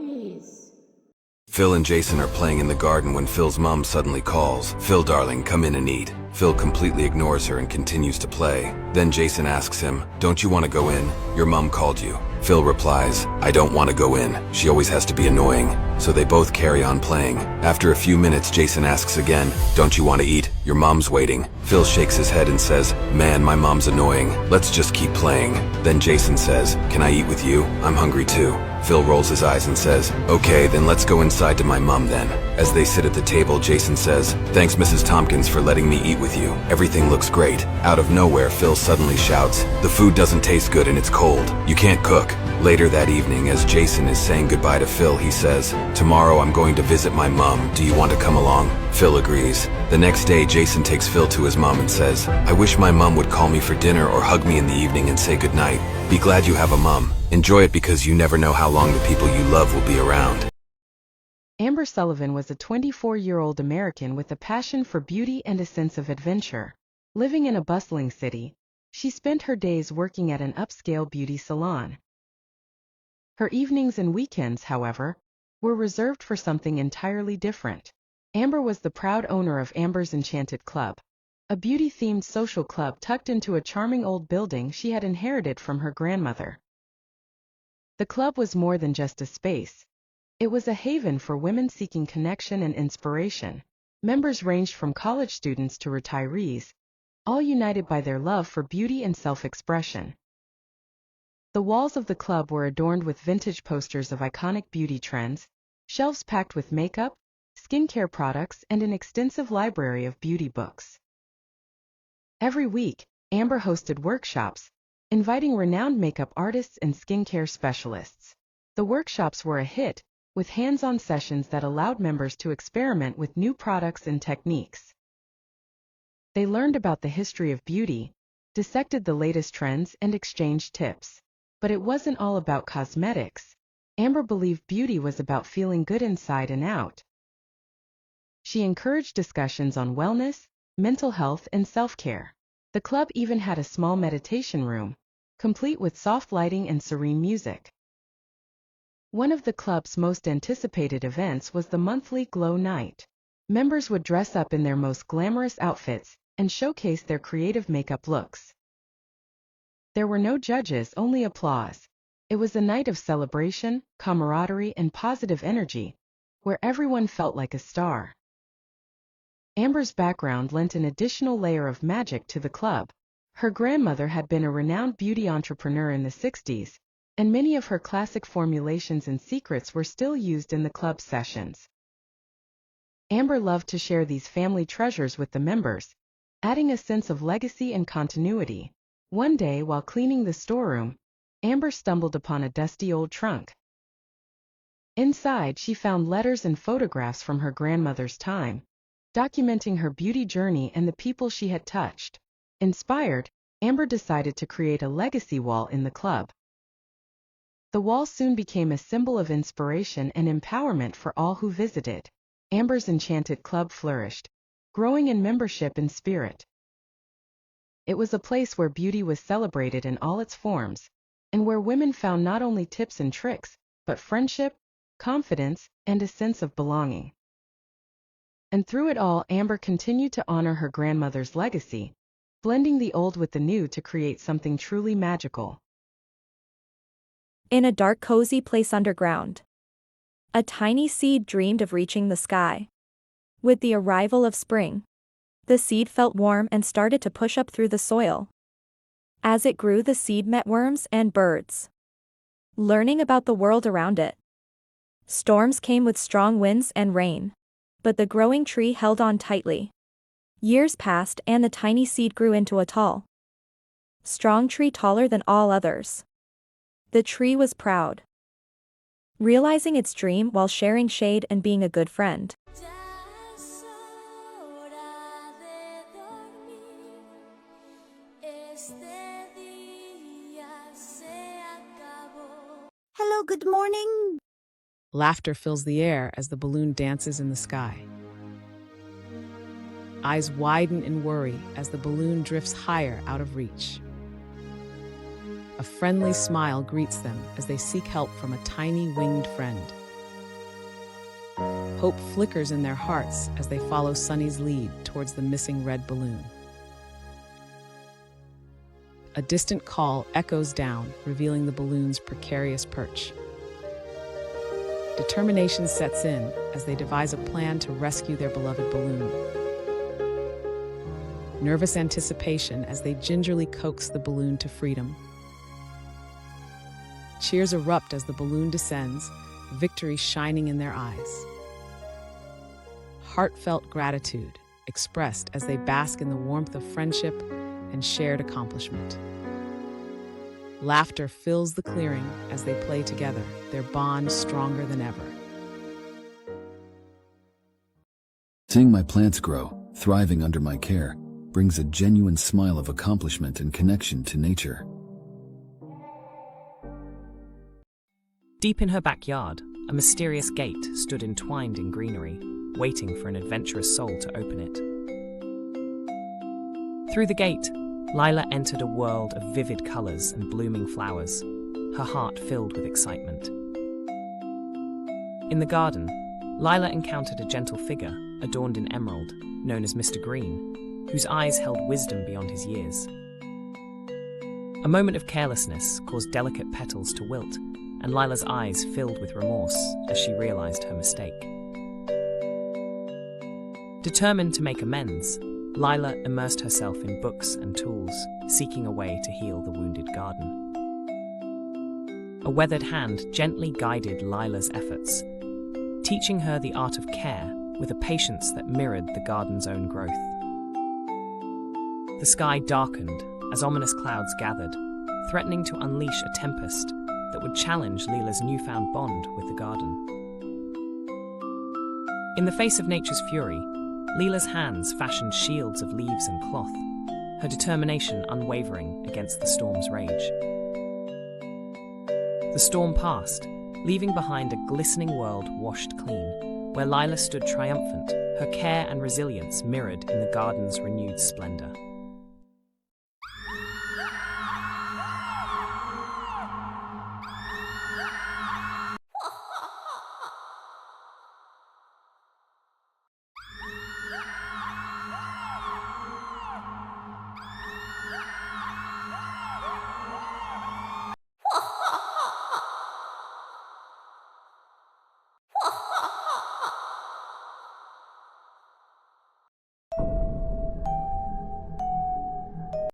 please. Phil and Jason are playing in the garden when Phil's mom suddenly calls. "Phil, darling, come in and eat." Phil completely ignores her and continues to play. Then Jason asks him, "Don't you want to go in? Your mom called you." Phil replies, "I don't want to go in. She always has to be annoying." So they both carry on playing. After a few minutes, Jason asks again, "Don't you want to eat? Your mom's waiting." Phil shakes his head and says, "Man, my mom's annoying. Let's just keep playing." Then Jason says, "Can I eat with you? I'm hungry too." Phil rolls his eyes and says, "Okay, then let's go inside to my mom then." As they sit at the table, Jason says, "Thanks, Mrs. Tompkins, for letting me eat with you. Everything looks great." Out of nowhere, Phil suddenly shouts, "The food doesn't taste good and it's cold. You can't cook." Later that evening, as Jason is saying goodbye to Phil, he says, "Tomorrow I'm going to visit my mom. Do you want to come along?" Phil agrees. The next day, Jason takes Phil to his mom and says, "I wish my mom would call me for dinner or hug me in the evening and say goodnight. Be glad you have a mom. Enjoy it because you never know how long the people you love will be around." Amber Sullivan was a 24-year-old American with a passion for beauty and a sense of adventure. Living in a bustling city, she spent her days working at an upscale beauty salon. Her evenings and weekends, however, were reserved for something entirely different. Amber was the proud owner of Amber's Enchanted Club, a beauty-themed social club tucked into a charming old building she had inherited from her grandmother. The club was more than just a space. It was a haven for women seeking connection and inspiration. Members ranged from college students to retirees, all united by their love for beauty and self-expression. The walls of the club were adorned with vintage posters of iconic beauty trends, shelves packed with makeup, skincare products, and an extensive library of beauty books. Every week, Amber hosted workshops, inviting renowned makeup artists and skincare specialists. The workshops were a hit, with hands-on sessions that allowed members to experiment with new products and techniques. They learned about the history of beauty, dissected the latest trends, and exchanged tips. But it wasn't all about cosmetics. Amber believed beauty was about feeling good inside and out. She encouraged discussions on wellness, mental health, and self-care. The club even had a small meditation room, complete with soft lighting and serene music. One of the club's most anticipated events was the monthly Glow Night. Members would dress up in their most glamorous outfits and showcase their creative makeup looks. There were no judges, only applause. It was a night of celebration, camaraderie, and positive energy, where everyone felt like a star. Amber's background lent an additional layer of magic to the club. Her grandmother had been a renowned beauty entrepreneur in the 60s, and many of her classic formulations and secrets were still used in the club sessions. Amber loved to share these family treasures with the members, adding a sense of legacy and continuity. One day, while cleaning the storeroom, Amber stumbled upon a dusty old trunk. Inside, she found letters and photographs from her grandmother's time, documenting her beauty journey and the people she had touched. Inspired, Amber decided to create a legacy wall in the club. The wall soon became a symbol of inspiration and empowerment for all who visited. Amber's Enchanted Club flourished, growing in membership and spirit. It was a place where beauty was celebrated in all its forms, and where women found not only tips and tricks, but friendship, confidence, and a sense of belonging. And through it all, Amber continued to honor her grandmother's legacy, blending the old with the new to create something truly magical. In a dark, cozy place underground, a tiny seed dreamed of reaching the sky. With the arrival of spring, the seed felt warm and started to push up through the soil. As it grew, the seed met worms and birds, learning about the world around it. Storms came with strong winds and rain, but the growing tree held on tightly. Years passed and the tiny seed grew into a tall, strong tree taller than all others. The tree was proud, realizing its dream while sharing shade and being a good friend. Hello, good morning. Laughter fills the air as the balloon dances in the sky. Eyes widen in worry as the balloon drifts higher out of reach. A friendly smile greets them as they seek help from a tiny winged friend. Hope flickers in their hearts as they follow Sunny's lead towards the missing red balloon. A distant call echoes down, revealing the balloon's precarious perch. Determination sets in as they devise a plan to rescue their beloved balloon. Nervous anticipation as they gingerly coax the balloon to freedom. Cheers erupt as the balloon descends, victory shining in their eyes. Heartfelt gratitude expressed as they bask in the warmth of friendship and shared accomplishment. Laughter fills the clearing as they play together, their bond stronger than ever. Seeing my plants grow, thriving under my care, brings a genuine smile of accomplishment and connection to nature. Deep in her backyard, a mysterious gate stood entwined in greenery, waiting for an adventurous soul to open it. Through the gate, Lila entered a world of vivid colors and blooming flowers, her heart filled with excitement. In the garden, Lila encountered a gentle figure, adorned in emerald, known as Mr. Green, whose eyes held wisdom beyond his years. A moment of carelessness caused delicate petals to wilt, and Lila's eyes filled with remorse as she realized her mistake. Determined to make amends, Lila immersed herself in books and tools, seeking a way to heal the wounded garden. A weathered hand gently guided Lila's efforts, teaching her the art of care with a patience that mirrored the garden's own growth. The sky darkened as ominous clouds gathered, threatening to unleash a tempest that would challenge Lila's newfound bond with the garden. In the face of nature's fury, Lila's hands fashioned shields of leaves and cloth, her determination unwavering against the storm's rage. The storm passed, leaving behind a glistening world washed clean, where Lila stood triumphant, her care and resilience mirrored in the garden's renewed splendor.